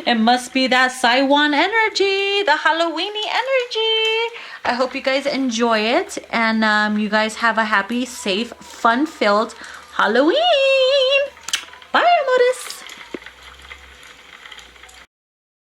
It must be that Saiwan energy, the Halloweeny energy. I hope you guys enjoy it. And you guys have a happy, safe, fun-filled Halloween. Bye, amores.